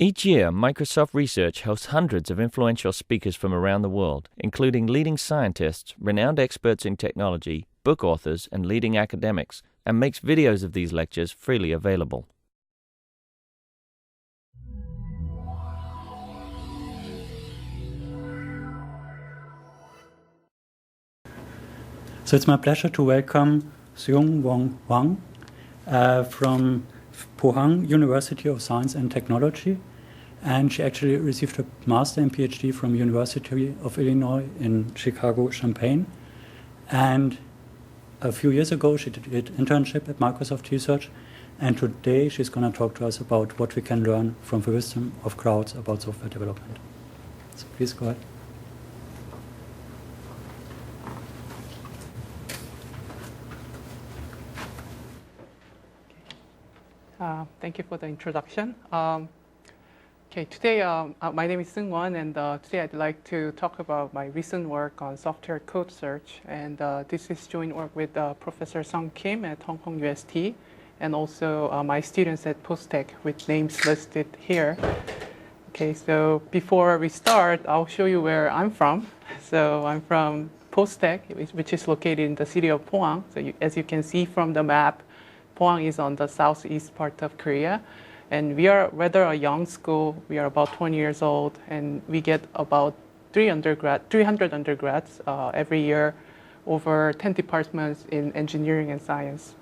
Each year, Microsoft Research hosts hundreds of influential speakers from around the world, including leading scientists, renowned experts in technology, book authors, and leading academics, and makes videos of these lectures freely available. So it's my pleasure to welcome Seung Wong Hwang from Pohang University of Science and Technology. And she actually received a master and PhD from University of Illinois in Chicago-Champaign. And a few years ago, she did an internship at Microsoft Research. And today, she's going to talk to us about what we can learn from the wisdom of crowds about software development. So please go ahead. Thank you for the introduction. Today my name is Seung Won, and today I'd like to talk about my recent work on software code search. And this is joint work with Professor Sung Kim at Hong Kong UST, and also my students at Posttech, with names listed here. Okay, so before we start, I'll show you where I'm from. So I'm from Posttech, which is located in the city of Pohang. So as you can see from the map, Pohang is on the southeast part of Korea. And we are rather a young school. We are about 20 years old, and we get about 300 undergrads every year, over 10 departments in engineering and science.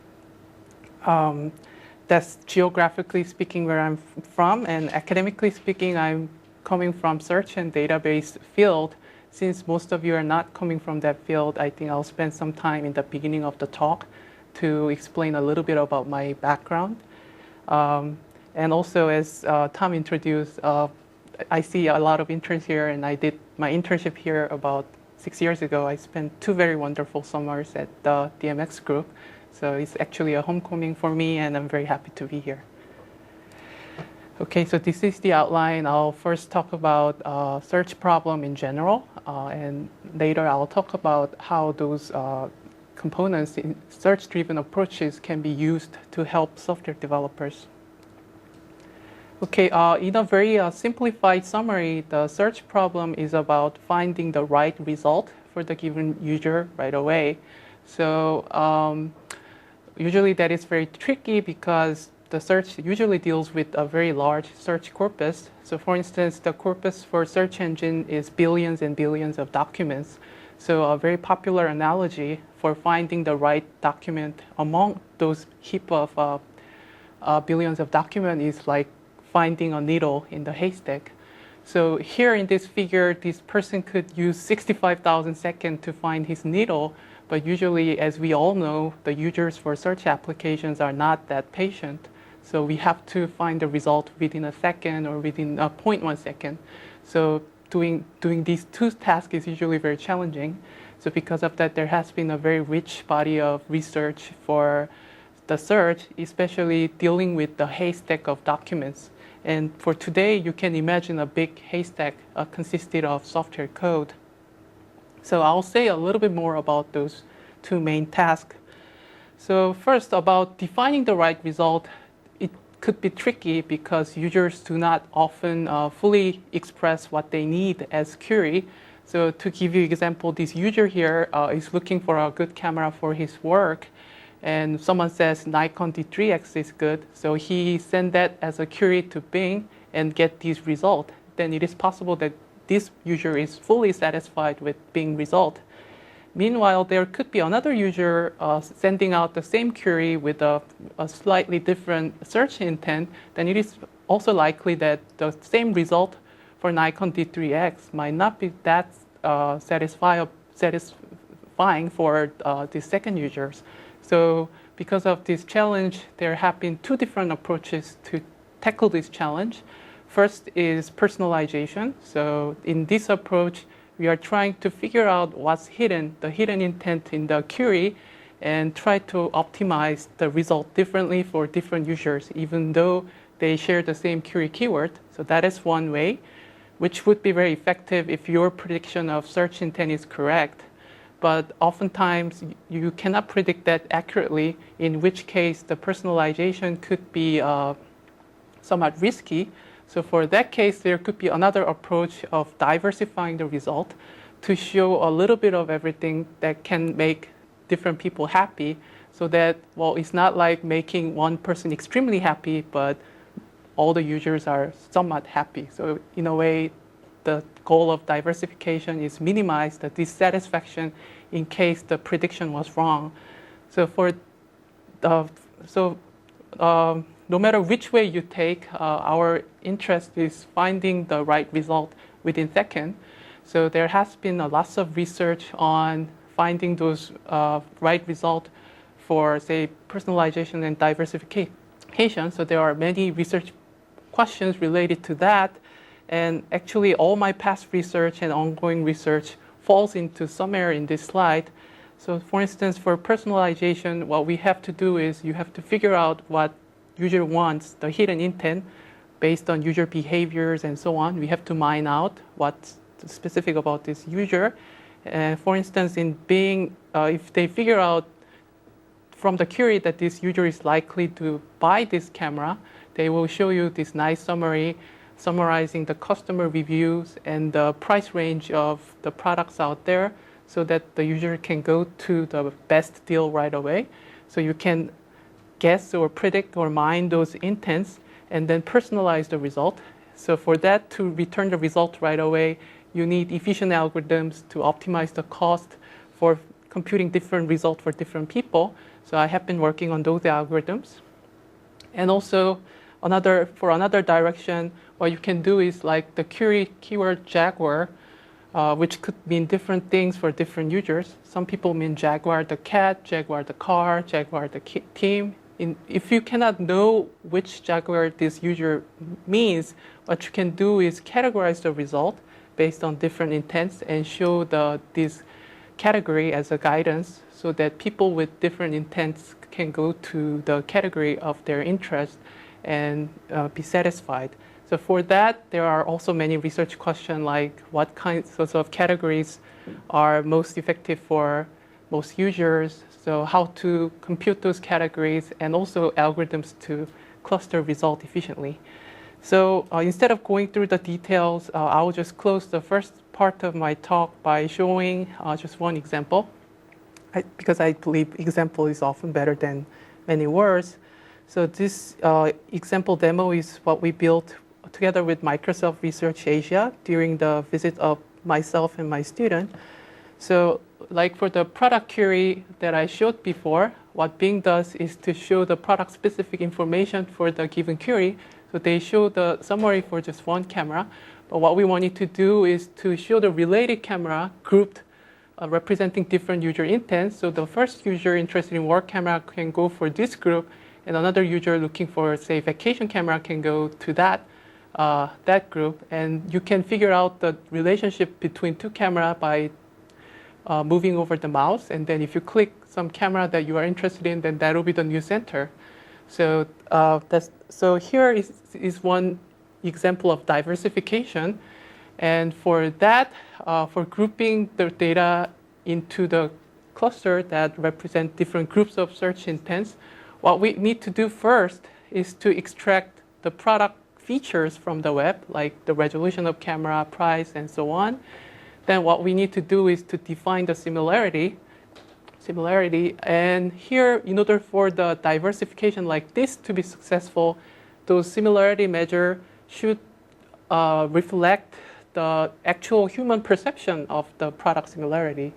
That's geographically speaking where I'm from, and academically speaking, I'm coming from search and database field. Since most of you are not coming from that field, I think I'll spend some time in the beginning of the talk to explain a little bit about my background. And also, as Tom introduced, I see a lot of interns here, and I did my internship here about 6 years ago. I spent 2 very wonderful summers at the DMX group. So it's actually a homecoming for me, and I'm very happy to be here. Okay, so this is the outline. I'll first talk about search problem in general, and later I'll talk about how those components in search-driven approaches can be used to help software developers. Okay, in a very simplified summary, the search problem is about finding the right result for the given user right away. So usually that is very tricky because the search usually deals with a very large search corpus. So for instance, the corpus for search engine is billions and billions of documents. So a very popular analogy for finding the right document among those heap of billions of documents is like finding a needle in the haystack. So here in this figure, this person could use 65,000 seconds to find his needle, but usually, as we all know, the users for search applications are not that patient. So we have to find the result within a second or within 0.1 second. So doing these 2 tasks is usually very challenging. So because of that, there has been a very rich body of research for the search, especially dealing with the haystack of documents. And for today, you can imagine a big haystack consisted of software code. So I'll say a little bit more about those 2 main tasks. So first, about defining the right result, it could be tricky because users do not often fully express what they need as query. So to give you an example, this user here is looking for a good camera for his work. And someone says Nikon D3X is good, so he sent that as a query to Bing and get this result. Then it is possible that this user is fully satisfied with Bing result. Meanwhile, there could be another user sending out the same query with a slightly different search intent. Then it is also likely that the same result for Nikon D3X might not be that satisfying for the second users. So because of this challenge, there have been 2 different approaches to tackle this challenge. First is personalization. So in this approach, we are trying to figure out what's hidden, the hidden intent in the query, and try to optimize the result differently for different users, even though they share the same query keyword. So that is one way, which would be very effective if your prediction of search intent is correct. But oftentimes, you cannot predict that accurately, in which case the personalization could be somewhat risky. So for that case, there could be another approach of diversifying the result to show a little bit of everything that can make different people happy, so that, well, it's not like making one person extremely happy, but all the users are somewhat happy. So in a way, the goal of diversification is minimize the dissatisfaction in case the prediction was wrong. So no matter which way you take, our interest is finding the right result within seconds. So there has been lots of research on finding those right result for, say, personalization and diversification. So there are many research questions related to that. And actually, all my past research and ongoing research falls into somewhere in this slide. So for instance, for personalization, what we have to do is you have to figure out what user wants, the hidden intent, based on user behaviors and so on. We have to mine out what's specific about this user. For instance, in Bing, if they figure out from the query that this user is likely to buy this camera, they will show you this nice summary summarizing the customer reviews and the price range of the products out there, so that the user can go to the best deal right away. So you can guess or predict or mine those intents and then personalize the result. So for that to return the result right away, you need efficient algorithms to optimize the cost for computing different results for different people. So I have been working on those algorithms. And also for another direction, what you can do is like the query keyword Jaguar, which could mean different things for different users. Some people mean Jaguar the cat, Jaguar the car, Jaguar the team. If you cannot know which Jaguar this user means, what you can do is categorize the result based on different intents and show this category as a guidance, so that people with different intents can go to the category of their interest and be satisfied. So for that, there are also many research questions like what kinds of categories are most effective for most users, so how to compute those categories, and also algorithms to cluster result efficiently. So instead of going through the details, I will just close the first part of my talk by showing just one example, because I believe example is often better than many words. So this example demo is what we built together with Microsoft Research Asia during the visit of myself and my student. So like for the product query that I showed before, what Bing does is to show the product specific information for the given query. So they show the summary for just one camera. But what we wanted to do is to show the related camera grouped representing different user intents. So the first user interested in work camera can go for this group, and another user looking for, say, vacation camera can go to that group. And you can figure out the relationship between two cameras by moving over the mouse. And then if you click some camera that you are interested in, then that will be the new center. So here is one example of diversification. And for that, for grouping the data into the cluster that represent different groups of search intents, what we need to do first is to extract the product features from the web, like the resolution of camera, price, and so on. Then what we need to do is to define the similarity. And here, in order for the diversification like this to be successful, those similarity measure should reflect the actual human perception of the product similarity.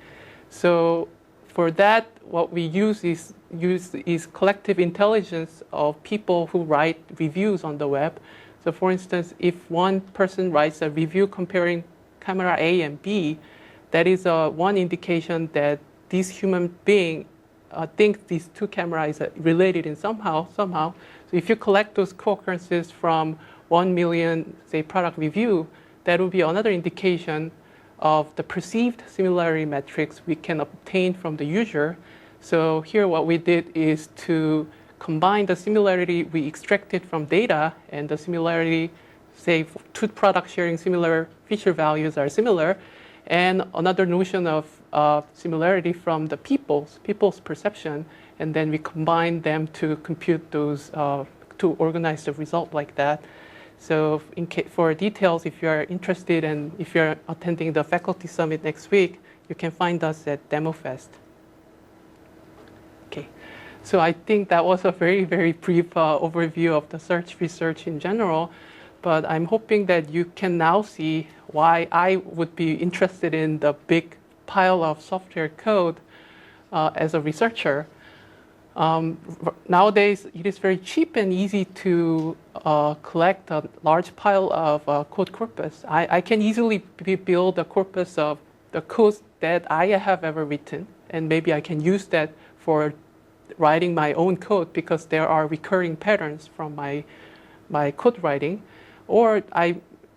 So for that, what we use is collective intelligence of people who write reviews on the web. So for instance, if one person writes a review comparing camera A and B, that is one indication that this human being thinks these two cameras are related in somehow. So if you collect those co-occurrences from 1 million, say, product review, that will be another indication of the perceived similarity metrics we can obtain from the user. So here what we did is to combine the similarity we extracted from data and the similarity, say, two products sharing similar feature values are similar, and another notion of similarity from the people's perception, and then we combine them to compute those, to organize the result like that. So for details, if you're interested and if you're attending the faculty summit next week, you can find us at DemoFest. Okay, so I think that was a very, very brief overview of the search research in general, but I'm hoping that you can now see why I would be interested in the big pile of software code as a researcher. Nowadays, it is very cheap and easy to collect a large pile of code corpus. I can easily build a corpus of the code that I have ever written, and maybe I can use that for writing my own code because there are recurring patterns from my code writing. Or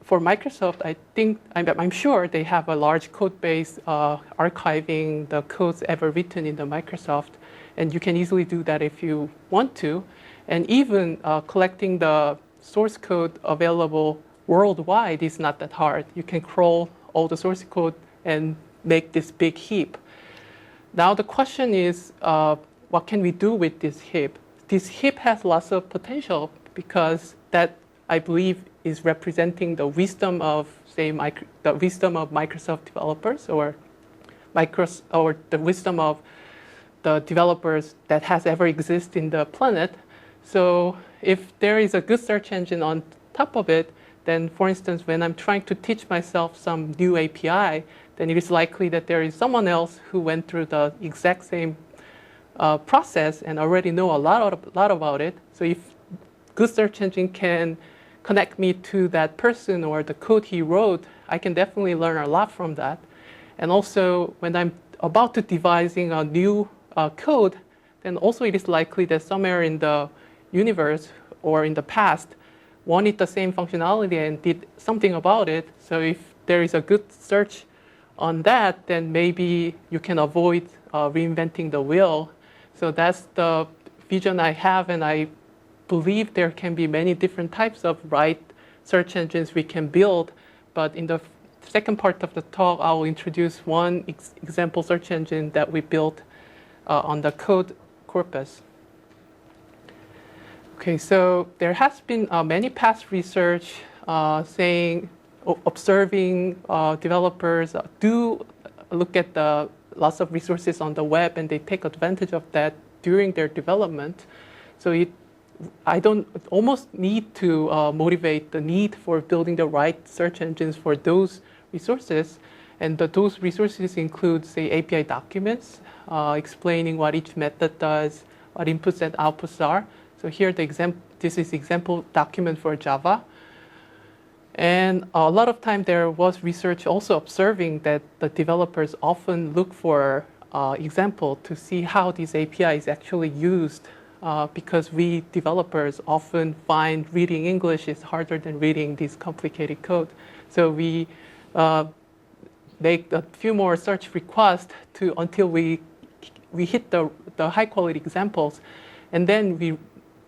for Microsoft, I'm sure they have a large code base archiving the codes ever written in the Microsoft. And you can easily do that if you want to. And even collecting the source code available worldwide is not that hard. You can crawl all the source code and make this big heap. Now the question is, what can we do with this heap? This heap has lots of potential because that, I believe, is representing the wisdom of, say, the wisdom of Microsoft developers or the wisdom of the developers that has ever existed in the planet. So if there is a good search engine on top of it, then for instance, when I'm trying to teach myself some new API, then it is likely that there is someone else who went through the exact same process and already know a lot about it. So if good search engine can connect me to that person or the code he wrote, I can definitely learn a lot from that. And also, when I'm about to devising a new code, then also it is likely that somewhere in the universe or in the past wanted the same functionality and did something about it. So if there is a good search on that, then maybe you can avoid reinventing the wheel. So that's the vision I have, and I believe there can be many different types of search engines we can build. But in the second part of the talk, I will introduce one example search engine that we built on the code corpus. Okay, so there has been many past research observing developers do look at the lots of resources on the web, and they take advantage of that during their development. So I don't almost need to motivate the need for building the right search engines for those resources. And those resources include, say, API documents, explaining what each method does, what inputs and outputs are. So here, this is example document for Java. And a lot of time there was research also observing that the developers often look for example to see how this API is actually used, because we developers often find reading English is harder than reading this complicated code. So we make a few more search requests until we hit the high quality examples, and then we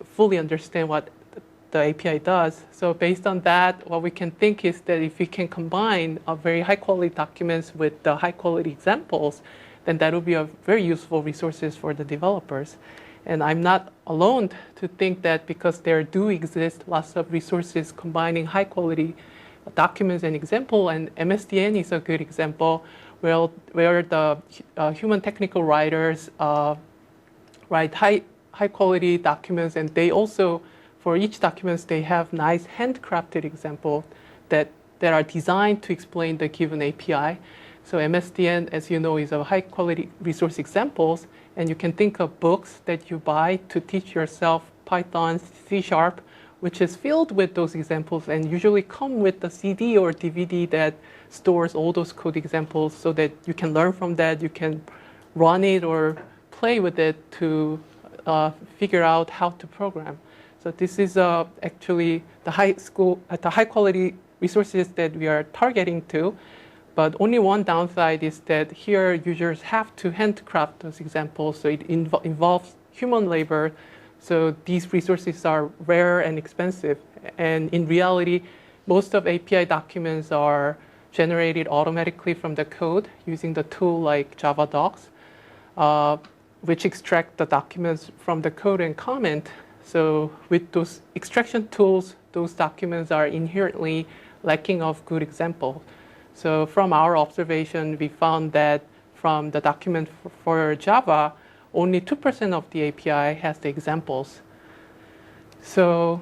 fully understand what the API does. So based on that, what we can think is that if we can combine very high quality documents with the high quality examples, then that will be a very useful resources for the developers. And I'm not alone to think that, because there do exist lots of resources combining high quality documents and example, and MSDN is a good example where the human technical writers write high quality documents, and they also, for each document, they have nice handcrafted examples that are designed to explain the given API. So MSDN, as you know, is a high quality resource examples, and you can think of books that you buy to teach yourself Python, C#, which is filled with those examples and usually come with the CD or DVD that stores all those code examples so that you can learn from that, you can run it or play with it to figure out how to program. So this is actually the high quality resources that we are targeting to. But only one downside is that here users have to handcraft those examples, so it involves human labor. So these resources are rare and expensive. And in reality, most of API documents are generated automatically from the code using the tool like Java Docs, which extract the documents from the code and comment. So with those extraction tools, those documents are inherently lacking of good examples. So from our observation, we found that from the document for Java, only 2% of the API has the examples. So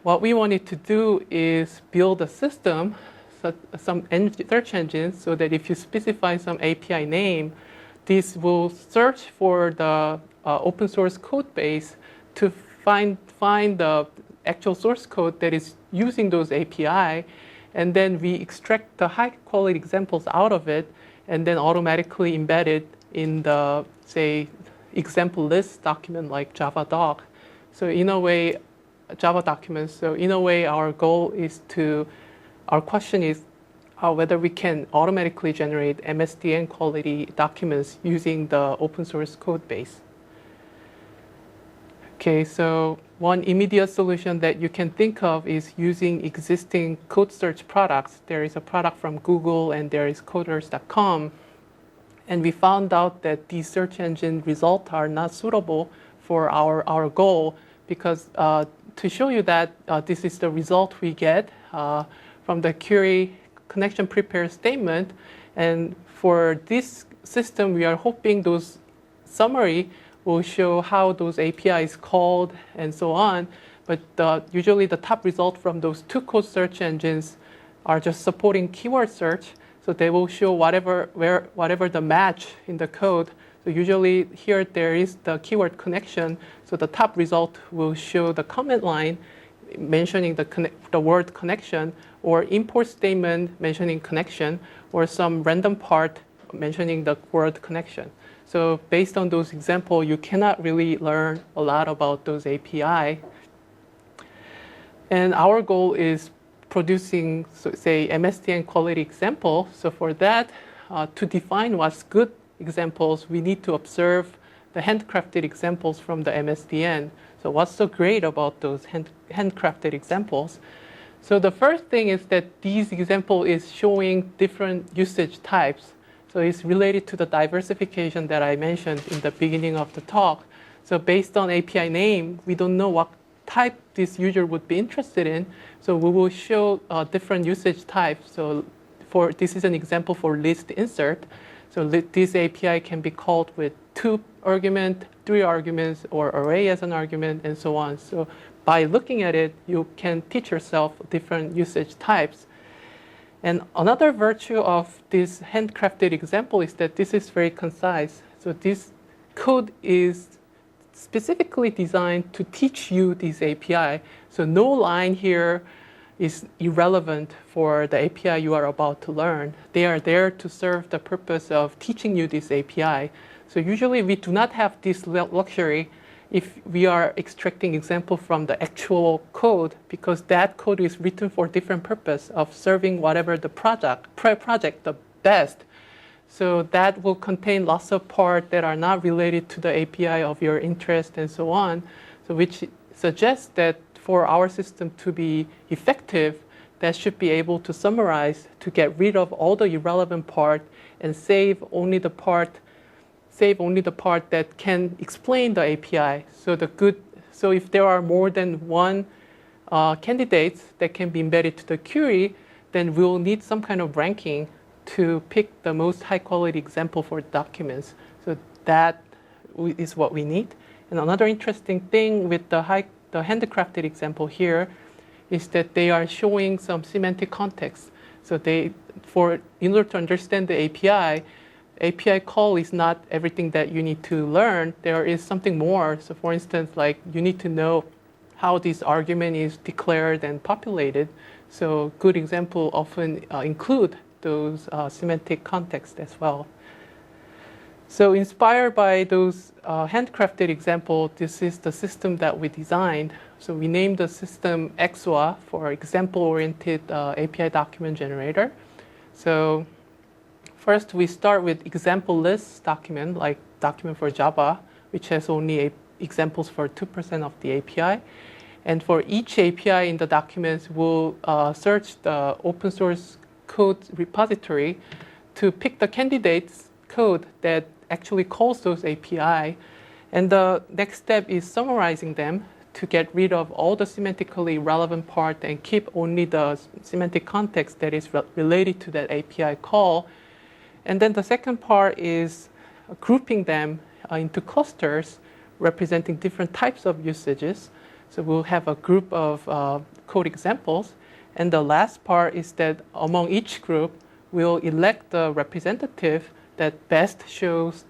what we wanted to do is build a system, some search engines, so that if you specify some API name, this will search for the open source code base to find the actual source code that is using those API, and then we extract the high quality examples out of it and then automatically embed it in the, say, example list document like Java doc. So in a way, Java documents. So in a way, our question is whether we can automatically generate MSDN quality documents using the open source code base. Okay, so one immediate solution that you can think of is using existing code search products. There is a product from Google and there is coders.com. And we found out that these search engine results are not suitable for our goal, because to show you that this is the result we get from the query connection prepare statement. And for this system, we are hoping those summary will show how those APIs called and so on. But usually the top result from those two code search engines are just supporting keyword search. So they will show whatever the match in the code. So usually here there is the keyword connection. So the top result will show the comment line mentioning the word connection, or import statement mentioning connection, or some random part mentioning the word connection. So based on those examples, you cannot really learn a lot about those API. And our goal is producing, say, MSDN quality example. So for that, to define what's good examples, we need to observe the handcrafted examples from the MSDN. So what's so great about those handcrafted examples? So the first thing is that these example is showing different usage types. So it's related to the diversification that I mentioned in the beginning of the talk. So based on API name, we don't know what type this user would be interested in. So we will show different usage types. So this is an example for list insert. So this API can be called with 2 arguments, 3 arguments, or array as an argument, and so on. So by looking at it, you can teach yourself different usage types. And another virtue of this handcrafted example is that this is very concise. So this code is specifically designed to teach you this API. So no line here is irrelevant for the API you are about to learn. They are there to serve the purpose of teaching you this API. So usually we do not have this luxury if we are extracting example from the actual code, because that code is written for different purpose of serving whatever the project the best. So that will contain lots of parts that are not related to the API of your interest and so on. So which suggests that for our system to be effective, that should be able to summarize, to get rid of all the irrelevant part and save only the part that can explain the API. So if there are more than one candidates that can be embedded to the query, then we'll need some kind of ranking to pick the most high quality example for documents. So that is what we need. And another interesting thing with the handcrafted example here is that they are showing some semantic context. So in order to understand the API call is not everything that you need to learn. There is something more. So for instance, like you need to know how this argument is declared and populated. So good example often include those semantic context as well. So inspired by those handcrafted example, this is the system that we designed. So we named the system eXoa, for example-oriented API document generator. So first we start with example list document, like document for Java, which has only examples for 2% of the API. And for each API in the documents, we'll search the open source code repository to pick the candidates code that actually calls those API. And the next step is summarizing them to get rid of all the semantically relevant part and keep only the semantic context that is related to that API call. And then the second part is grouping them into clusters representing different types of usages. So we'll have a group of code examples. And the last part is that among each group, we'll elect the representative that best shows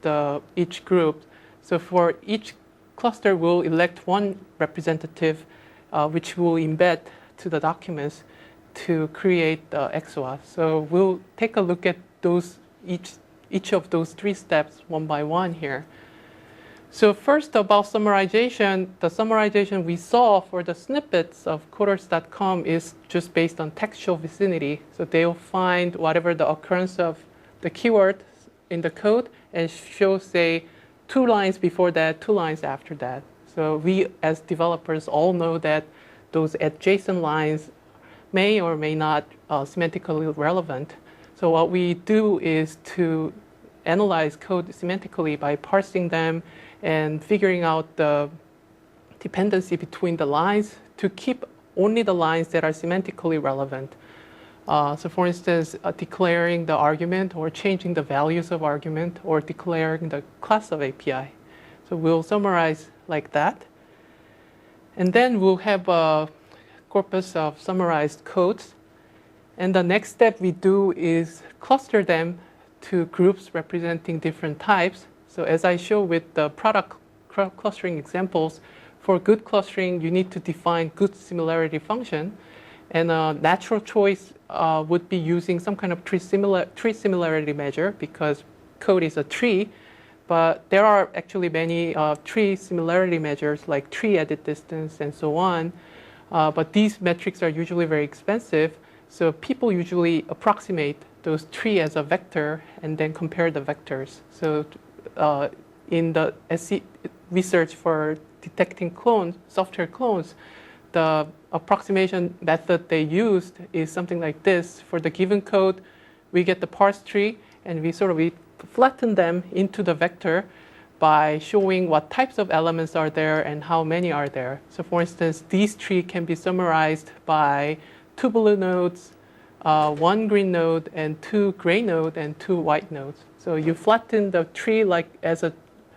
each group. So for each cluster, we'll elect one representative, which we'll embed to the documents to create the eXoa. So we'll take a look at each of those three steps one by one here. So first, about summarization. The summarization we saw for the snippets of coders.com is just based on textual vicinity. So they'll find whatever the occurrence of the keyword in the code and show, say, 2 lines before that, 2 lines after that. So we, as developers, all know that those adjacent lines may or may not semantically relevant. So what we do is to analyze code semantically by parsing them and figuring out the dependency between the lines to keep only the lines that are semantically relevant. So for instance, declaring the argument or changing the values of argument or declaring the class of API. So we'll summarize like that. And then we'll have a corpus of summarized codes. And the next step we do is cluster them to groups representing different types. So as I show with the product clustering examples, for good clustering, you need to define good similarity function. And a natural choice would be using some kind of tree similarity measure because code is a tree. But there are actually many tree similarity measures like tree edit distance and so on. But these metrics are usually very expensive. So people usually approximate those tree as a vector and then compare the vectors. So in the SC research for detecting clones, software clones, the approximation method they used is something like this. For the given code, we get the parse tree, and we flatten them into the vector by showing what types of elements are there and how many are there. So for instance, these tree can be summarized by 2 blue nodes, 1 green node, and 2 gray node, and 2 white nodes. So you flatten the tree like as a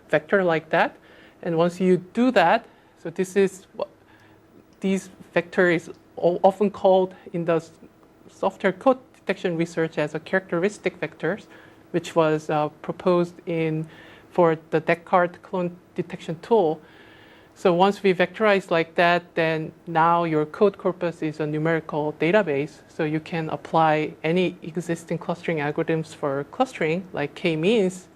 vector like that. And once you do that, so these vector is often called in the software code detection research as a characteristic vectors, which was proposed for the Descartes clone detection tool. So once we vectorize like that, then now your code corpus is a numerical database. So you can apply any existing clustering algorithms for clustering, like k-means.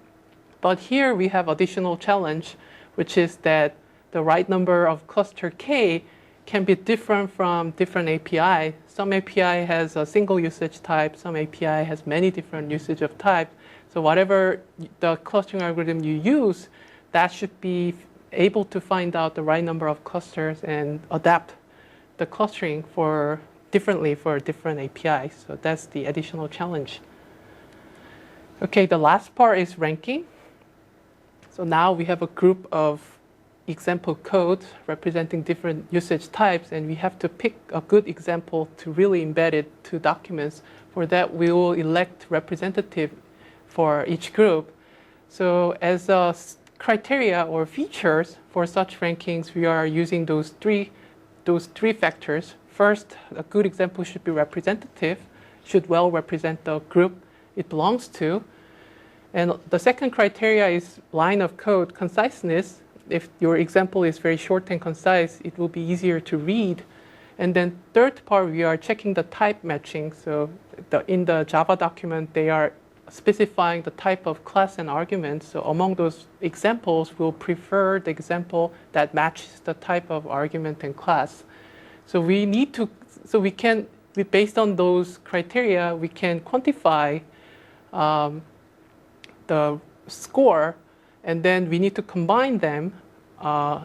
But here we have additional challenge, which is that the right number of cluster k can be different from different API. Some API has a single usage type. Some API has many different usage of type. So whatever the clustering algorithm you use, that should be able to find out the right number of clusters and adapt the clustering differently for different APIs. So that's the additional challenge. Okay, the last part is ranking. So now we have a group of example code representing different usage types, and we have to pick a good example to really embed it to documents. For that, we will elect representative for each group. So as a criteria or features for such rankings, we are using those three factors. First, a good example should be representative, should well represent the group it belongs to. And the second criteria is line of code conciseness. If your example is very short and concise, it will be easier to read. And then third part, we are checking the type matching. So in the Java document, they are specifying the type of class and argument. So among those examples, we'll prefer the example that matches the type of argument and class. So based on those criteria, we can quantify the score, and then we need to combine them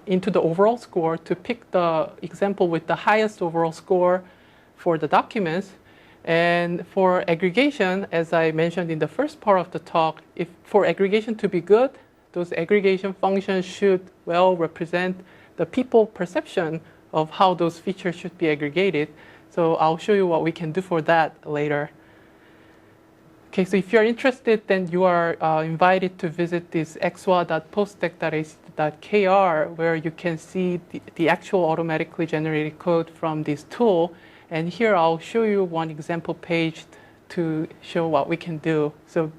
into the overall score to pick the example with the highest overall score for the documents. And for aggregation, as I mentioned in the first part of the talk, for aggregation to be good, those aggregation functions should well represent the people perception of how those features should be aggregated. So I'll show you what we can do for that later. Okay, so if you're interested, then you are invited to visit this eXoa.postec.ac.kr, where you can see the actual automatically generated code from this tool. And here I'll show you one example page to show what we can do. So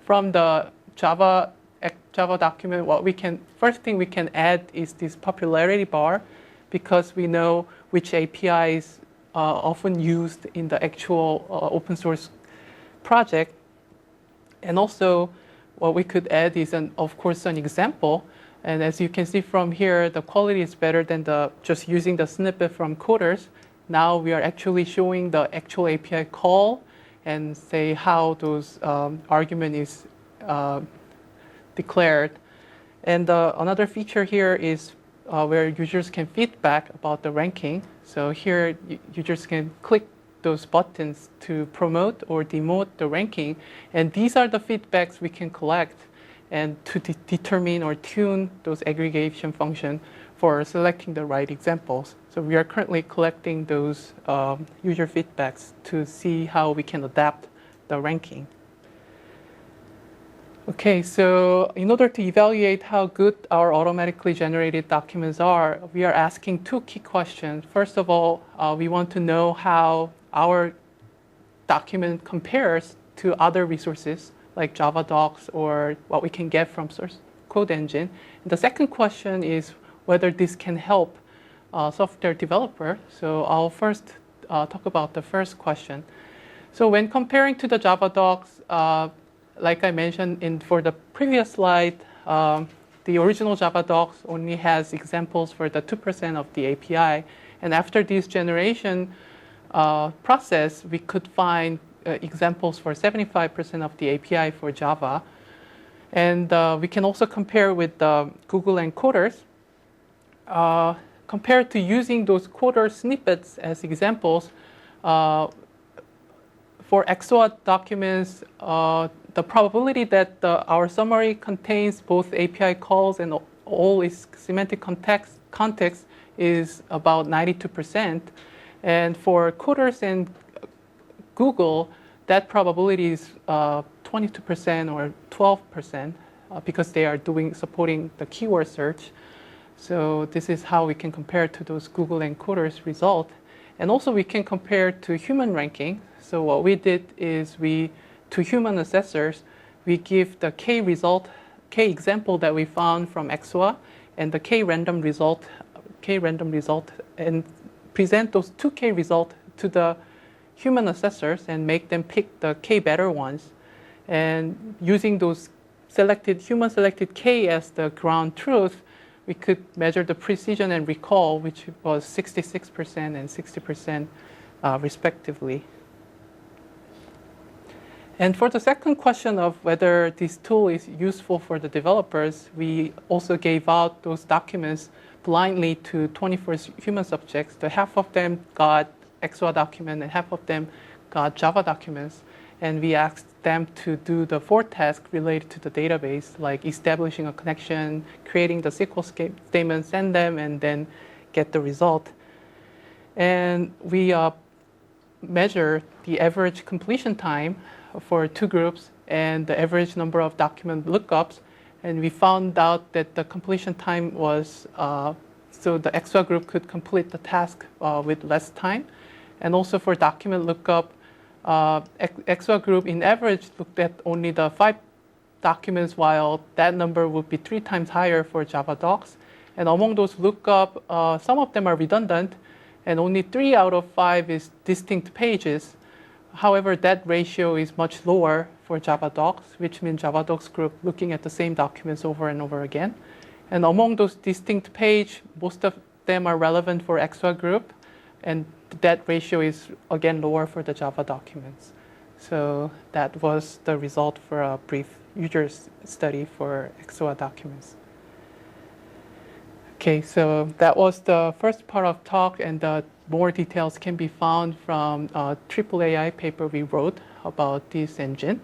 from the Java document, first thing we can add is this popularity bar, because we know which API is often used in the actual open source project. And also what we could add is, of course, an example. And as you can see from here, the quality is better than just using the snippet from coders. Now we are actually showing the actual API call and say how those argument is declared. And another feature here is where users can feedback about the ranking. So here users can click those buttons to promote or demote the ranking. And these are the feedbacks we can collect and to determine or tune those aggregation function for selecting the right examples. So we are currently collecting those user feedbacks to see how we can adapt the ranking. Okay, so in order to evaluate how good our automatically generated documents are, we are asking two key questions. First of all, we want to know how our document compares to other resources like Java docs or what we can get from source code engine. And the second question is whether this can help software developer. So I'll first talk about the first question. So when comparing to the Java docs, like I mentioned for the previous slide, the original Java docs only has examples for the 2% of the API. And after this generation process, we could find examples for 75% of the API for Java. And we can also compare with Google encoders. Compared to using those coder snippets as examples, for eXoa documents, the probability that our summary contains both API calls and all its semantic context is about 92%. And for coders and Google, that probability is 22% or 12% because they are supporting the keyword search. So this is how we can compare to those Google encoders result. And also we can compare to human ranking. So what we did is to human assessors, we give the K example that we found from eXoa and the K random result, and present those two K results to the human assessors and make them pick the K better ones. And using those human selected K as the ground truth, we could measure the precision and recall, which was 66% and 60% respectively. And for the second question of whether this tool is useful for the developers, we also gave out those documents blindly to 24 human subjects. So half of them got eXoa document and half of them got Java documents. And we asked them to do the 4 tasks related to the database, like establishing a connection, creating the SQL statement, send them, and then get the result. And we measure the average completion time for 2 groups and the average number of document lookups. And we found out that the completion time was, so the eXoa group could complete the task with less time. And also for document lookup, eXoa group in average looked at only the 5 documents, while that number would be 3 times higher for Java docs. And among those lookup, some of them are redundant, and only 3 out of 5 is distinct pages. However, that ratio is much lower for Java docs, which means Java docs group looking at the same documents over and over again. And among those distinct pages, most of them are relevant for eXoa group, and that ratio is again lower for the Java documents. So that was the result for a brief user study for eXoa documents. Okay, so that was the first part of talk, and more details can be found from a AAAI paper we wrote about this engine.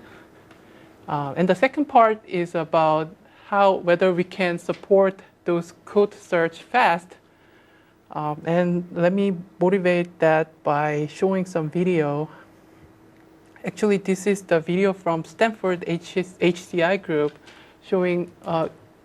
And the second part is about whether we can support those code search fast. And let me motivate that by showing some video. Actually, this is the video from Stanford HCI group showing,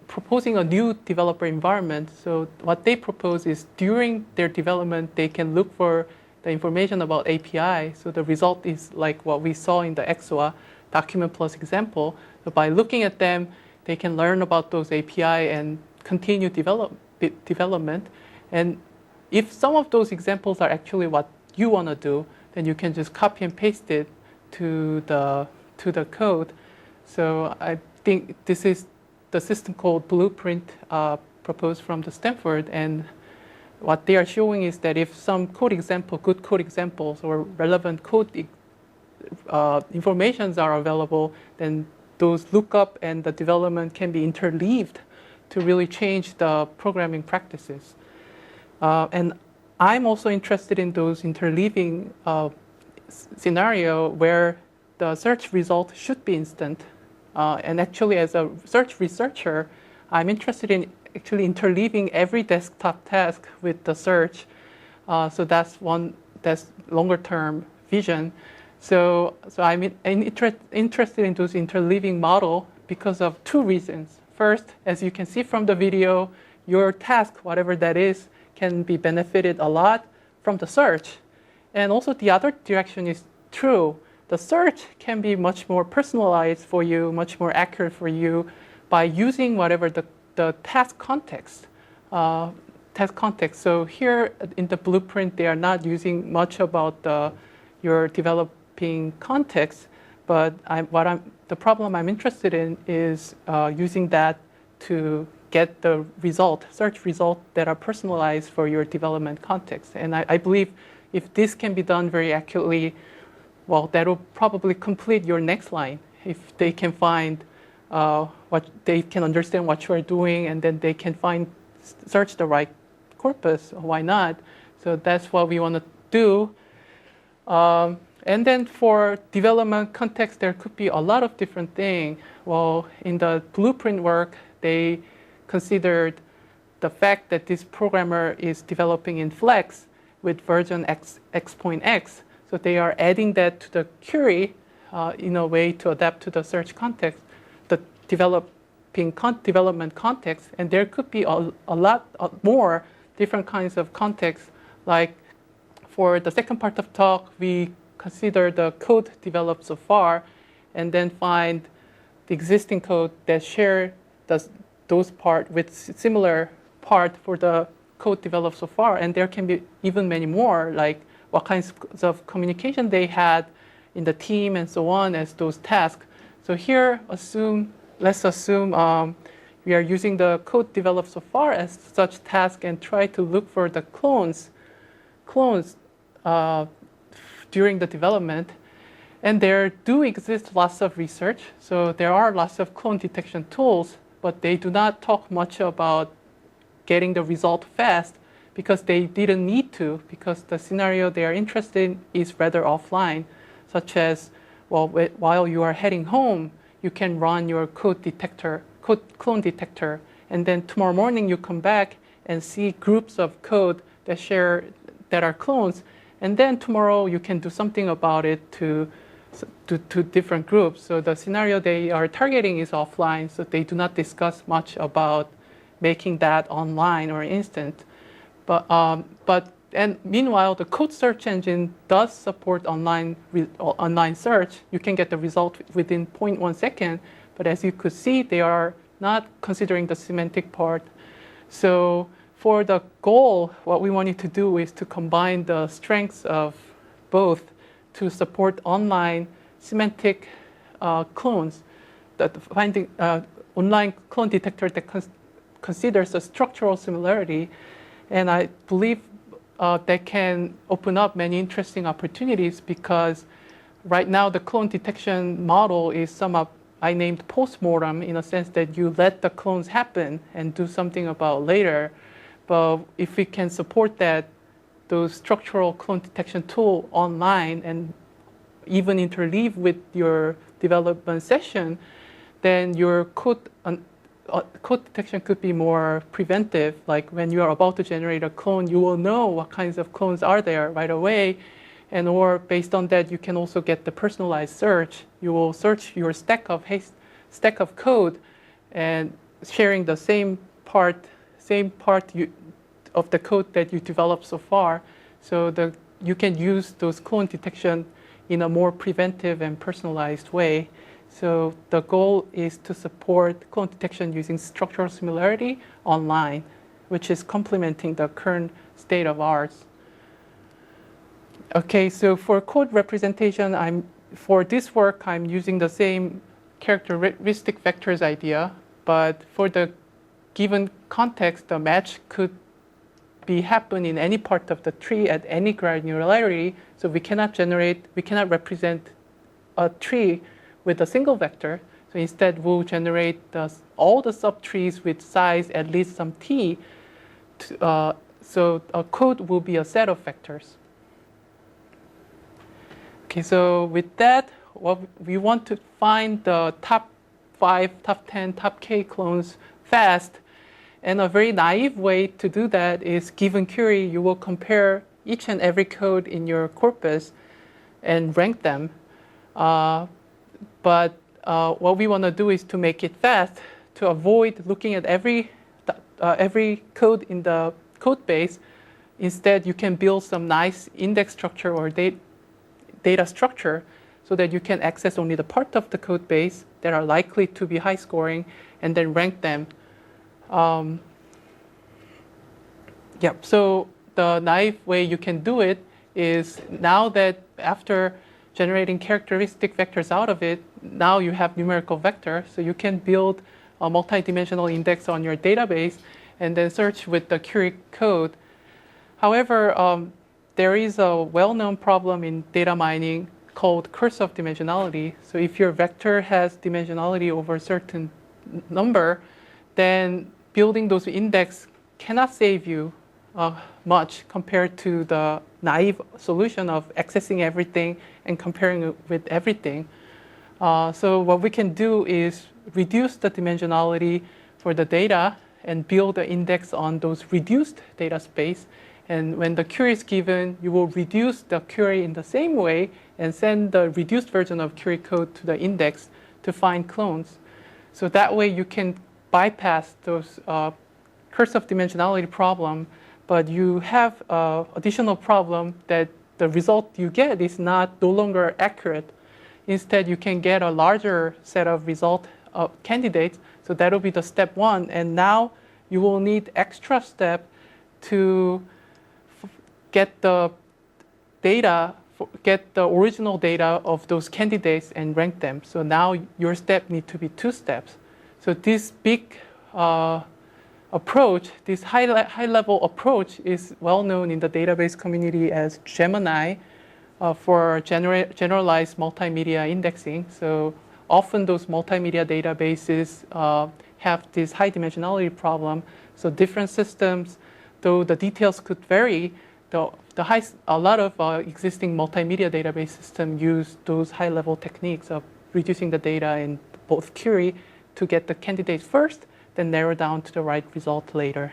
proposing a new developer environment. So what they propose is during their development, they can look for the information about API. So the result is like what we saw in the eXoa document plus example. So by looking at them, they can learn about those API and continue development. And if some of those examples are actually what you want to do, then you can just copy and paste it to the code. So I think this is the system called Blueprint proposed from the Stanford. And what they are showing is that if some good code examples or relevant code informations are available, then those lookup and the development can be interleaved to really change the programming practices. And I'm also interested in those interleaving scenario where the search result should be instant. And actually, as a search researcher, I'm interested in actually interleaving every desktop task with the search. So that's longer term vision. So I'm interested in those interleaving model because of two reasons. First, as you can see from the video, your task, whatever that is, can be benefited a lot from the search. And also the other direction is true. The search can be much more personalized for you, much more accurate for you by using whatever the task context. So here in the blueprint, they are not using much about your developing context, but the problem I'm interested in is using that to get the search result that are personalized for your development context. And I believe if this can be done very accurately, well, that will probably complete your next line. If they can find they can understand what you are doing, and then they can search the right corpus, why not? So that's what we want to do. And then for development context, there could be a lot of different things. Well, in the blueprint work, they considered the fact that this programmer is developing in Flex with version X.X. So they are adding that to the query in a way to adapt to the search context, the development context. And there could be a lot more different kinds of contexts. Like for the second part of talk, we consider the code developed so far and then find the existing code that share those part with similar part for the code developed so far. And there can be even many more, like what kinds of communication they had in the team and so on as those tasks. So here, let's assume we are using the code developed so far as such task and try to look for the clones during the development. And there do exist lots of research. So there are lots of clone detection tools, but they do not talk much about getting the result fast because they didn't need to, because the scenario they are interested in is rather offline, such as, well, while you are heading home, you can run your clone detector, and then tomorrow morning you come back and see groups of code that are clones, and then tomorrow you can do something about it to different groups. So the scenario they are targeting is offline, so they do not discuss much about making that online or instant. And meanwhile, the code search engine does support online search. You can get the result within 0.1 second, but as you could see, they are not considering the semantic part. So for the goal, what we wanted to do is to combine the strengths of both to support online semantic clones, finding online clone detector that considers a structural similarity. And I believe that can open up many interesting opportunities, because right now the clone detection model is I named postmortem, in a sense that you let the clones happen and do something about later. But if we can support those structural clone detection tool online and even interleave with your development session, then your code code detection could be more preventive. Like when you are about to generate a clone, you will know what kinds of clones are there right away. And or based on that, you can also get the personalized search. You will search your stack of code and sharing the same part of the code that you developed so far. So you can use those clone detection in a more preventive and personalized way. So the goal is to support clone detection using structural similarity online, which is complementing the current state of arts. Okay, so for code representation, for this work, I'm using the same characteristic vectors idea, but for the given context, the match could happen in any part of the tree at any granularity. So we cannot represent a tree with a single vector. So instead, we'll generate all the subtrees with size at least some t. So a code will be a set of vectors. Okay, so with that, we want to find the top 5, top 10, top k clones fast. And a very naive way to do that is, given query, you will compare each and every code in your corpus and rank them. But what we want to do is to make it fast, to avoid looking at every code in the code base. Instead, you can build some nice index structure or data structure so that you can access only the part of the code base that are likely to be high scoring and then rank them. So the naive way you can do it is, now that after generating characteristic vectors out of it, now you have numerical vector, so you can build a multi-dimensional index on your database and then search with the query code. However, there is a well-known problem in data mining called curse of dimensionality. So if your vector has dimensionality over a certain number, then building those index cannot save you much compared to the naive solution of accessing everything and comparing it with everything. So what we can do is reduce the dimensionality for the data and build an index on those reduced data space. And when the query is given, you will reduce the query in the same way and send the reduced version of query code to the index to find clones. So that way you can bypass those curse of dimensionality problem, but you have additional problem that the result you get is no longer accurate. Instead, you can get a larger set of result candidates. So that will be the step 1. And now you will need extra step to get the data, get the original data of those candidates and rank them. So now your step need to be 2 steps. So this big approach, this high-level approach is well known in the database community as Gemini for generalized multimedia indexing. So often those multimedia databases have this high dimensionality problem. So different systems, though the details could vary, a lot of existing multimedia database systems use those high-level techniques of reducing the data in both query to get the candidate first, then narrow down to the right result later.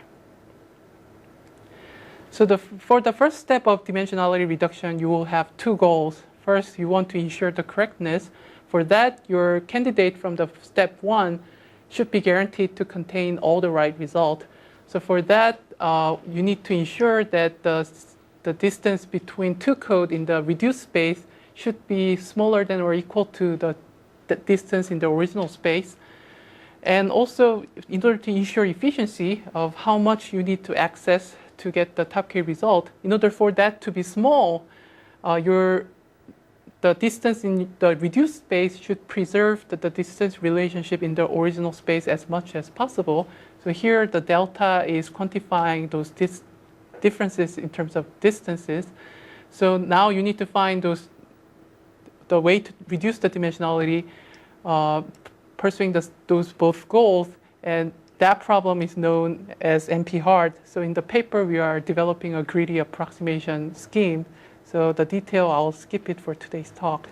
So for the first step of dimensionality reduction, you will have 2 goals. First, you want to ensure the correctness. For that, your candidate from the step 1 should be guaranteed to contain all the right result. So for that, you need to ensure that the distance between 2 code in the reduced space should be smaller than or equal to the distance in the original space. And also, in order to ensure efficiency of how much you need to access to get the top K result, in order for that to be small, the distance in the reduced space should preserve the distance relationship in the original space as much as possible. So here, the delta is quantifying those differences in terms of distances. So now you need to find the way to reduce the dimensionality, pursuing those both goals, and that problem is known as NP-hard. So in the paper, we are developing a greedy approximation scheme. So the detail, I'll skip it for today's talk.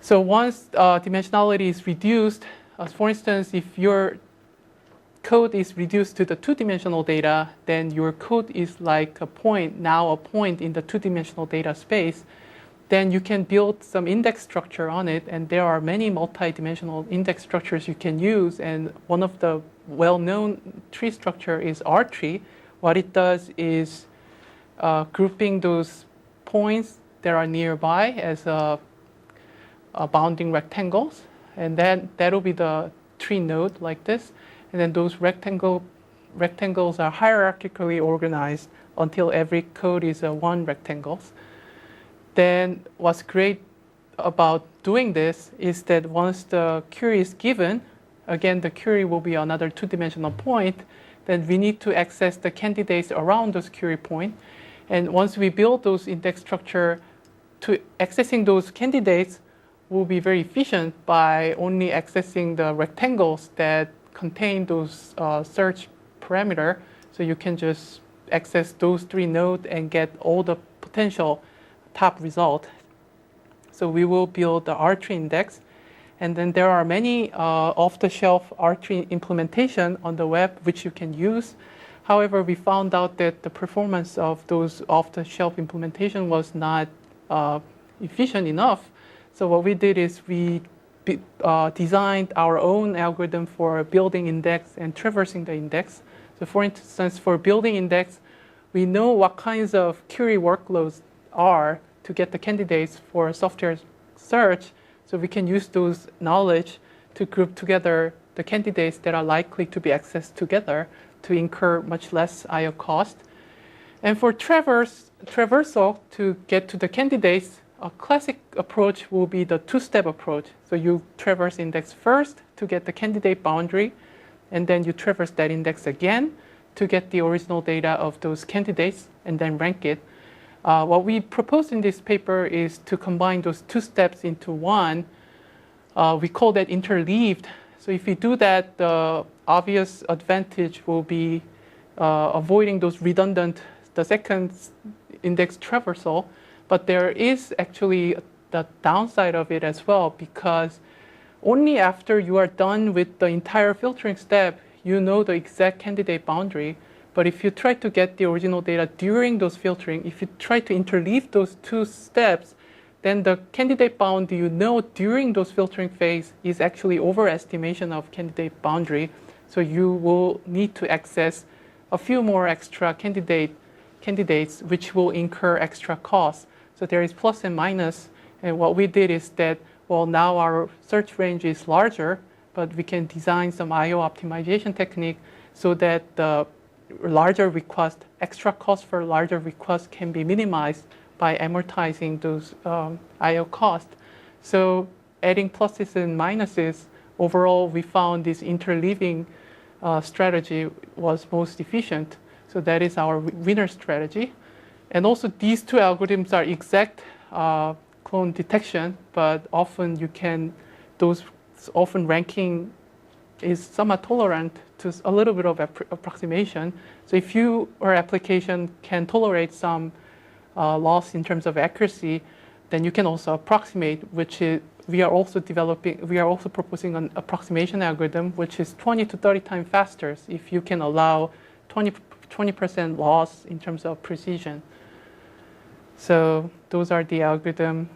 So once dimensionality is reduced, for instance, if your code is reduced to the two-dimensional data, then your code is like a point in the two-dimensional data space. Then you can build some index structure on it, and there are many multi-dimensional index structures you can use, and one of the well-known tree structure is R-tree. What it does is grouping those points that are nearby as bounding rectangles, and then that'll be the tree node like this, and then those rectangles are hierarchically organized until every code is one rectangle. Then what's great about doing this is that once the query is given, again the query will be another two-dimensional point, then we need to access the candidates around those query point. And once we build those index structure, to accessing those candidates will be very efficient by only accessing the rectangles that contain those search parameter. So you can just access those three nodes and get all the potential top result. So we will build the R-tree index. And then there are many off-the-shelf R-tree implementation on the web which you can use. However, we found out that the performance of those off-the-shelf implementation was not efficient enough. So what we did is we designed our own algorithm for building index and traversing the index. So for instance, for building index, we know what kinds of query workloads are to get the candidates for software search. So we can use those knowledge to group together the candidates that are likely to be accessed together to incur much less I/O cost. And for traversal to get to the candidates, a classic approach will be the two-step approach. So you traverse index first to get the candidate boundary, and then you traverse that index again to get the original data of those candidates and then rank it. What we propose in this paper is to combine those two steps into one. We call that interleaved. So if you do that, the obvious advantage will be avoiding those redundant, the second index traversal. But there is actually the downside of it as well, because only after you are done with the entire filtering step, you know the exact candidate boundary. But if you try to get the original data during those filtering, if you try to interleave those two steps, then the candidate bound you know during those filtering phase is actually overestimation of candidate boundary. So you will need to access a few more extra candidates, which will incur extra costs. So there is plus and minus. And what we did is that, well, now our search range is larger, but we can design some I/O optimization technique so that the larger request, extra cost for larger requests can be minimized by amortizing those I/O costs. So adding pluses and minuses, overall we found this interleaving strategy was most efficient. So that is our winner strategy. And also these two algorithms are exact clone detection, but often often ranking is somewhat tolerant to a little bit of approximation. So if your application can tolerate some loss in terms of accuracy, then you can also approximate, which is, we are also proposing an approximation algorithm, which is 20 to 30 times faster if you can allow 20% loss in terms of precision. So those are the algorithm.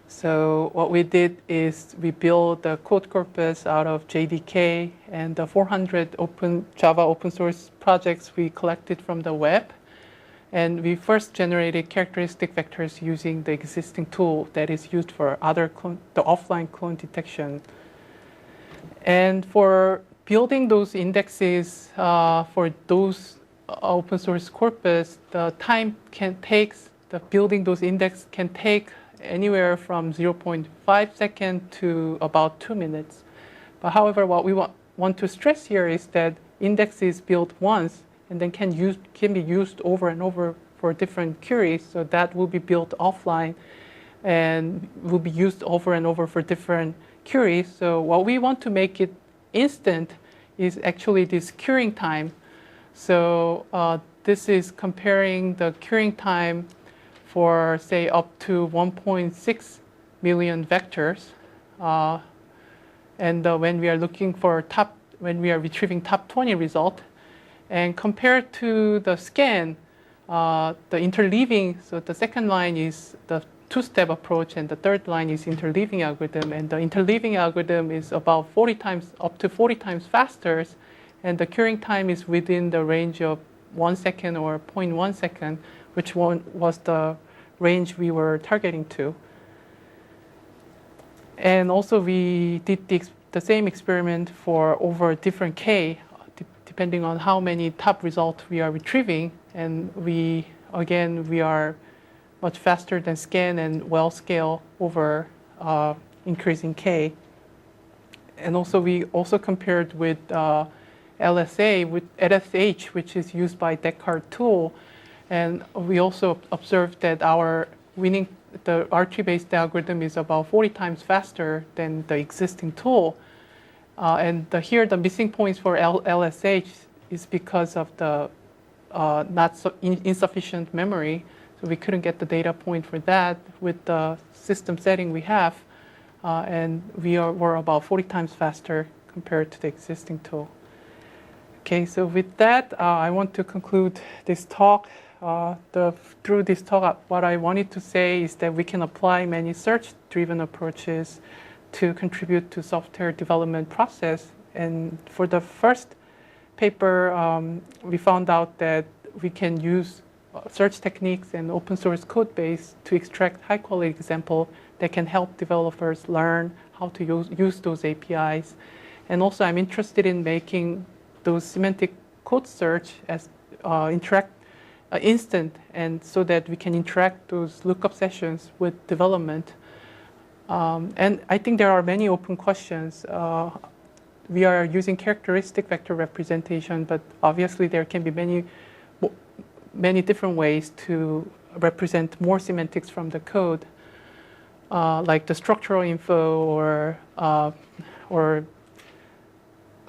So what we did is we built the code corpus out of JDK and the 400 Java open source projects we collected from the web. And we first generated characteristic vectors using the existing tool that is used for the offline clone detection. And for building those indexes for those open source corpus, the time building those index can take anywhere from 0.5 seconds to about 2 minutes. But however, what we want to stress here is that index is built once and then can be used over and over for different queries. So that will be built offline and will be used over and over for different queries. So what we want to make it instant is actually this queuing time. So this is comparing the queuing time for, say, up to 1.6 million vectors. And when we are looking for top when we are retrieving top 20 result. And compared to the scan, the interleaving, so the second line is the two-step approach, and the third line is interleaving algorithm. And the interleaving algorithm is about 40 times, up to 40 times faster, and the curing time is within the range of 1 second or 0.1 second, which one was the range we were targeting to. And also we did the same experiment for over different K, depending on how many top results we are retrieving. And we are much faster than scan and well scale over increasing K. And also we also compared with LSA, with LSH, which is used by Descartes tool. And we also observed that the R-tree-based algorithm is about 40 times faster than the existing tool. And here the missing points for LSH is because of the insufficient memory. So we couldn't get the data point for that with the system setting we have. And we're about 40 times faster compared to the existing tool. Okay, so with that, I want to conclude this talk. Through this talk, what I wanted to say is that we can apply many search-driven approaches to contribute to software development process. And for the first paper, we found out that we can use search techniques and open source code base to extract high-quality example that can help developers learn how to use those APIs. And also, I'm interested in making those semantic code search as instant, and so that we can interact those lookup sessions with development. And I think there are many open questions. We are using characteristic vector representation, but obviously there can be many different ways to represent more semantics from the code, like the structural info or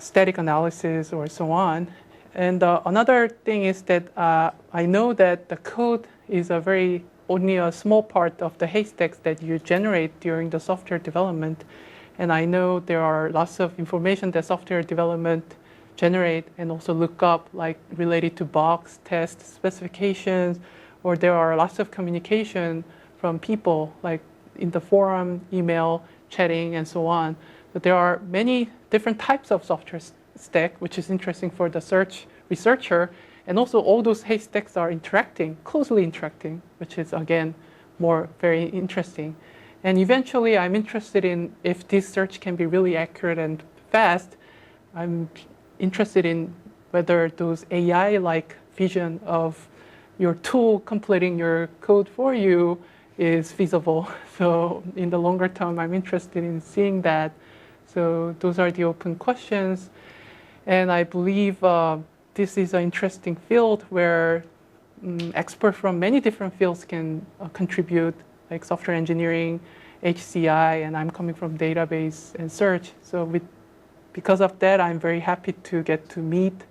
static analysis or so on. And another thing is that I know that the code is only a small part of the haystacks that you generate during the software development. And I know there are lots of information that software development generate and also look up, like related to bugs, tests, specifications, or there are lots of communication from people, like in the forum, email, chatting, and so on. But there are many different types of software stack, which is interesting for the search researcher. And also all those haystacks are closely interacting, which is, again, very interesting. And eventually, I'm interested in if this search can be really accurate and fast. I'm interested in whether those AI-like vision of your tool completing your code for you is feasible. So in the longer term, I'm interested in seeing that. So those are the open questions. And I believe this is an interesting field where experts from many different fields can contribute, like software engineering, HCI, and I'm coming from database and search. So because of that, I'm very happy to get to meet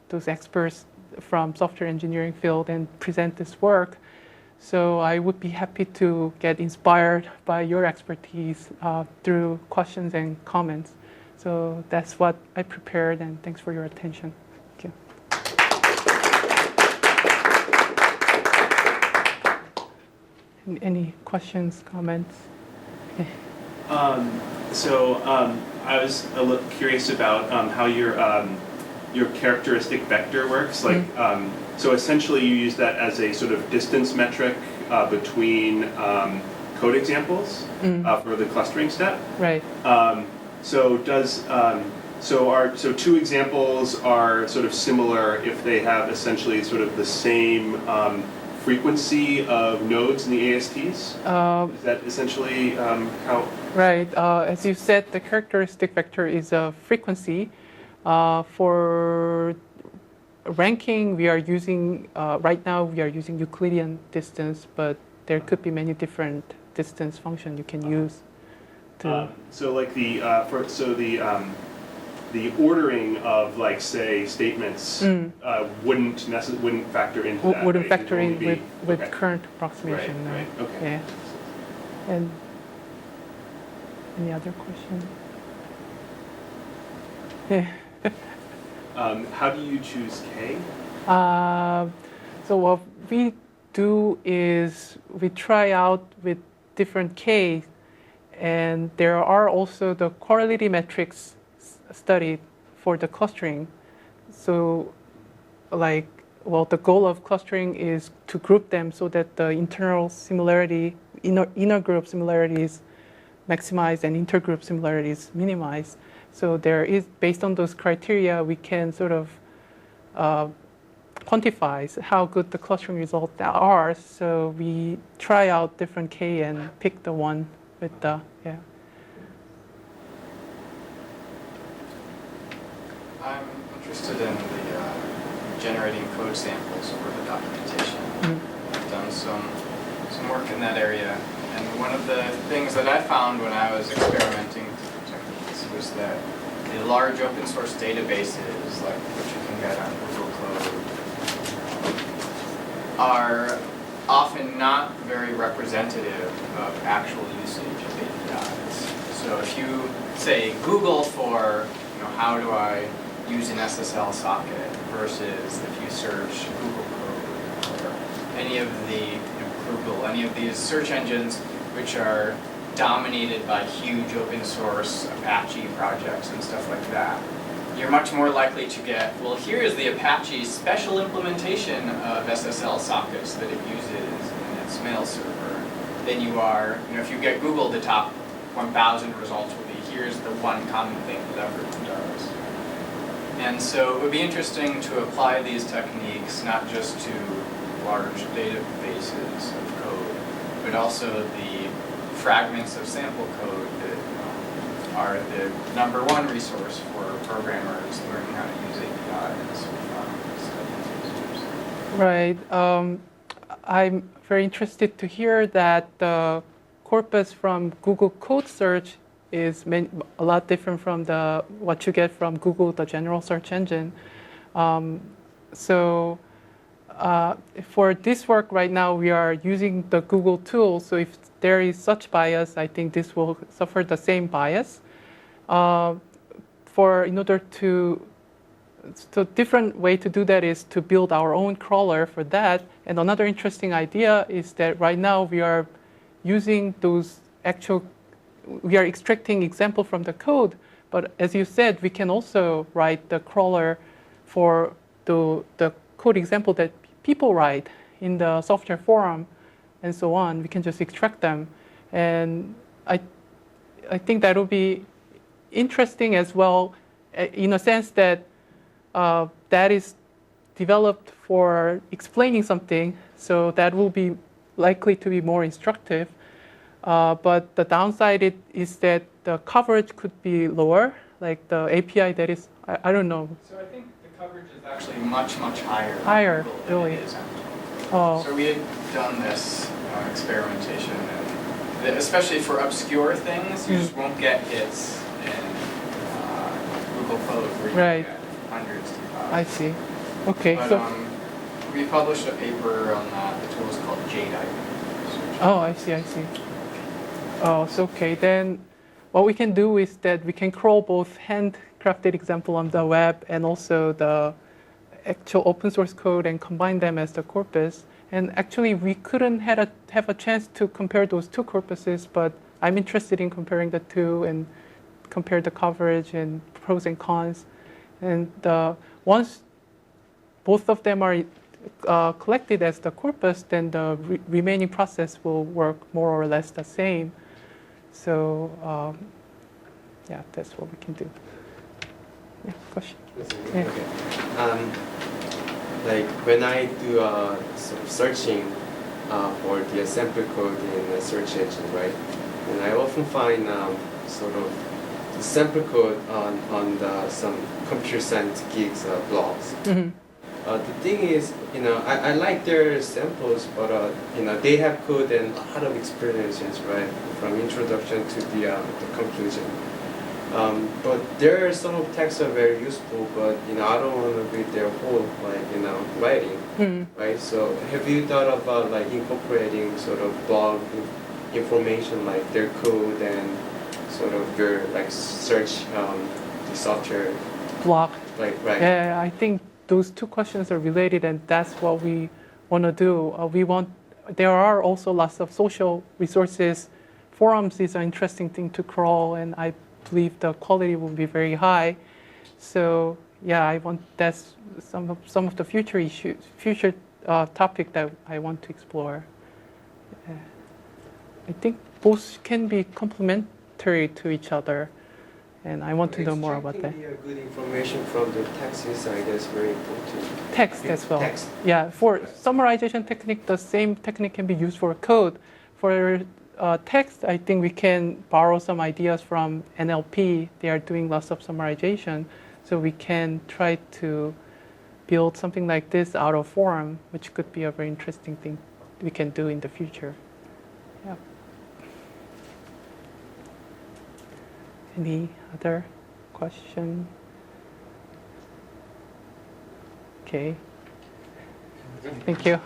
those experts from software engineering field and present this work. So I would be happy to get inspired by your expertise through questions and comments. So that's what I prepared, and thanks for your attention. Thank you. Any questions, comments? Okay. I was a little curious about how your characteristic vector works. Like, so essentially you use that as a sort of distance metric between code examples for the clustering step. Right. So two examples are sort of similar if they have essentially sort of the same frequency of nodes in the ASTs? Is that essentially how? Right. As you said, the characteristic vector is a frequency. For ranking, we are using, right now we are using Euclidean distance, but there could be many different distance functions you can use. So like the ordering of, like, say, statements wouldn't factor into that. Wouldn't right? factor in with okay. current approximation. Right. Okay. Yeah. And any other question? Yeah. How do you choose K? So what we do is we try out with different K, and there are also the quality metrics studied for the clustering. So like, well, the goal of clustering is to group them so that the internal similarity, inner group similarities maximize and intergroup similarities minimize. So there is, based on those criteria, we can sort of quantify how good the clustering results are. So we try out different K and pick the one with the, yeah. I'm interested in the generating code samples for the documentation. I've done some work in that area, and one of the things that I found when I was experimenting with techniques was that the large open source databases, like what you can get on Google Code, are often not very representative of actual usage of APIs. So if you say Google for, how do I use an SSL socket versus if you search Google Code or any of the Google, any of these search engines which are dominated by huge open source Apache projects and stuff like that, you're much more likely to get, well, here is the Apache special implementation of SSL sockets that it uses in its mail server than you are, if you get Google, the top 1,000 results will be, here's the one common thing that everyone does. And so it would be interesting to apply these techniques not just to large databases of code, but also the fragments of sample code that are the #1 resource for programmers learning how to use APIs. Right. I'm very interested to hear that the corpus from Google Code Search is a lot different from what you get from Google, the general search engine. For this work right now, we are using the Google tool. So if there is such bias, I think this will suffer the same bias. So different way to do that is to build our own crawler for that. And another interesting idea is that right now we are using we are extracting example from the code, but as you said, we can also write the crawler for the code example that people write in the software forum and so on. We can just extract them. And I think that will be interesting as well, in a sense that that is developed for explaining something, so that will be likely to be more instructive. But the downside is that the coverage could be lower, like the API that is, I don't know. So I think the coverage is actually much, much higher. Higher, really? It is. Oh. So we had done this experimentation, and especially for obscure things, you just won't get hits in Google Code where you Right. get hundreds to thousands. I see. Okay. But we published a paper on that. The tool is called JDIVE. Oh, I see. Oh, so okay. Then what we can do is that we can crawl both handcrafted example on the web and also the actual open source code and combine them as the corpus. And actually, we couldn't have a chance to compare those two corpuses, but I'm interested in comparing the two and compare the coverage and pros and cons. And once both of them are collected as the corpus, then the remaining process will work more or less the same. So yeah, that's what we can do. Yeah, question? Yeah. Okay. Like when I do sort of searching for the sample code in the search engine, right? And I often find sort of the sample code on some computer science geeks blogs. Mm-hmm. The thing is, I like their samples, but they have code and a lot of experiences, right, from introduction to the conclusion. But there are some of texts are very useful, but I don't want to read their whole writing, right? So have you thought about incorporating sort of blog information like their code and sort of your search the software block. Right. Yeah, I think those two questions are related, and that's what we want to do. There are also lots of social resources. Forums is an interesting thing to crawl, and I believe the quality will be very high. So yeah, that's some of the future issues, topic that I want to explore. I think both can be complementary to each other, and I want to know more about that. Extracting the good information from the text is, I guess, very important. Text as well. Text. Yeah, for summarization technique, the same technique can be used for code. For text, I think we can borrow some ideas from NLP. They are doing lots of summarization, so we can try to build something like this out of forum, which could be a very interesting thing we can do in the future. Yeah. Any other question? Okay. Thank you.